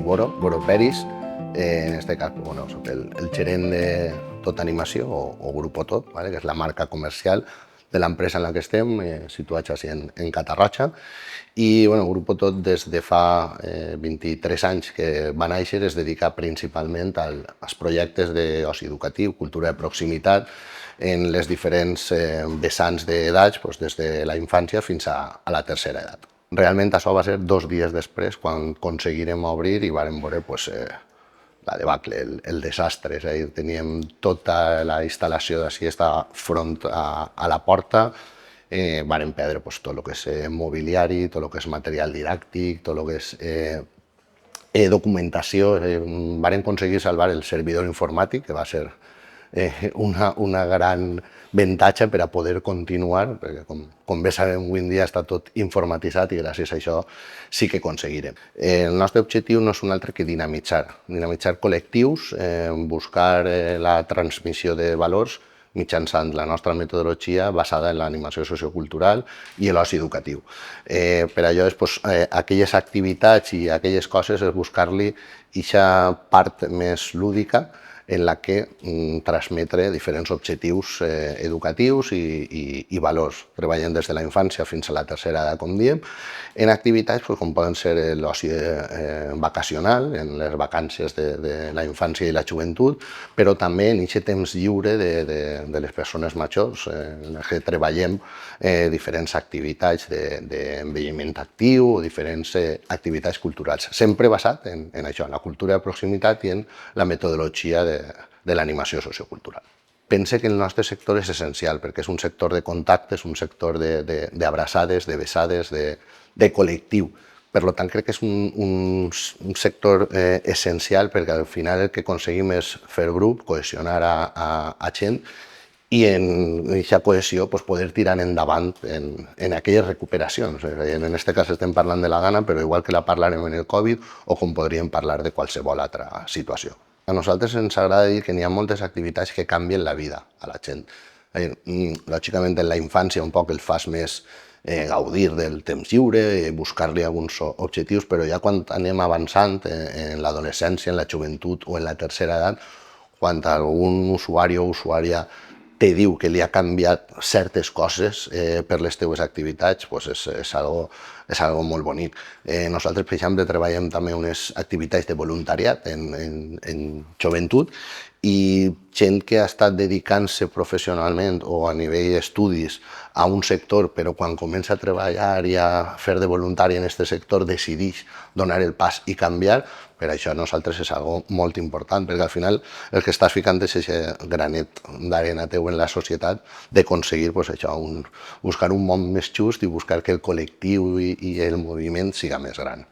Boro Peris. En este cas, bueno, soc el gerent de Tot Animació o Grupo Tot, ¿vale? Que és la marca comercial de l'empresa en la que estem, situats així en Catarroja. I bueno, Grupo Tot des de fa 23 anys que va néixer es dedica principalment als projectes d'oci educatiu, cultura de proximitat, en les diferents vessants d'edats, des de la infància fins a la tercera edat. Realment això va ser 2 dies després quan aconseguirem obrir i vàrem veure la debacle, el desastre. És a dir, teníem tota la instal·lació d'ací front a la porta, vàrem perdre tot el que és mobiliari, tot el que és material didàctic, tot el que és documentació. Vàrem aconseguir salvar el servidor informàtic, que va ser una gran avantatge per a poder continuar, perquè com bé sabem avui en dia està tot informatitzat i gràcies a això sí que aconseguirem. El nostre objectiu no és un altre que dinamitzar col·lectius, buscar la transmissió de valors mitjançant la nostra metodologia basada en l'animació sociocultural i l'oci educatiu. Per allò, aquelles activitats i aquelles coses és buscar-li aquesta part més lúdica en la que transmetre diferents objectius educatius i valors. Treballem des de la infància fins a la tercera edat, com diem, en activitats com poden ser l'oci vacacional, en les vacances de la infància i la joventut, però també en aquest temps lliure de les persones majors, en què treballem diferents activitats d'envelliment actiu o diferents activitats culturals, sempre basat en això, en la cultura de proximitat i en la metodologia de l'animació sociocultural. Pense que el nostre sector és essencial perquè és un sector de contactes, un sector d'abraçades, de besades, de col·lectiu. Per tant, crec que és un sector essencial perquè al final el que aconseguim és fer grup, cohesionar a gent i en aquesta cohesió poder tirar endavant en aquelles recuperacions. En aquest cas estem parlant de la gana, però igual que la parlarem en el Covid o com podríem parlar de qualsevol altra situació. A nosaltres ens agrada dir que n'hi ha moltes activitats que canvien la vida a la gent. Lògicament, en la infància un poc el fas més gaudir del temps lliure, buscar-li alguns objectius, però ja quan anem avançant en l'adolescència, en la joventut o en la tercera edat, quan algun usuari o usuària te diu que li ha canviat certes coses per les teves activitats, és algo molt bonic. Nosaltres, per exemple, treballem també unes activitats de voluntariat en joventut i gent que ha estat dedicant-se professionalment o a nivell d'estudis a un sector, però quan comença a treballar i a fer de voluntari en aquest sector decideix donar el pas i canviar. Per això a nosaltres és algo molt important, perquè al final el que estàs ficant és aquest granet d'arena teu en la societat d'aconseguir buscar un món més just i buscar que el col·lectiu i el moviment siga més gran.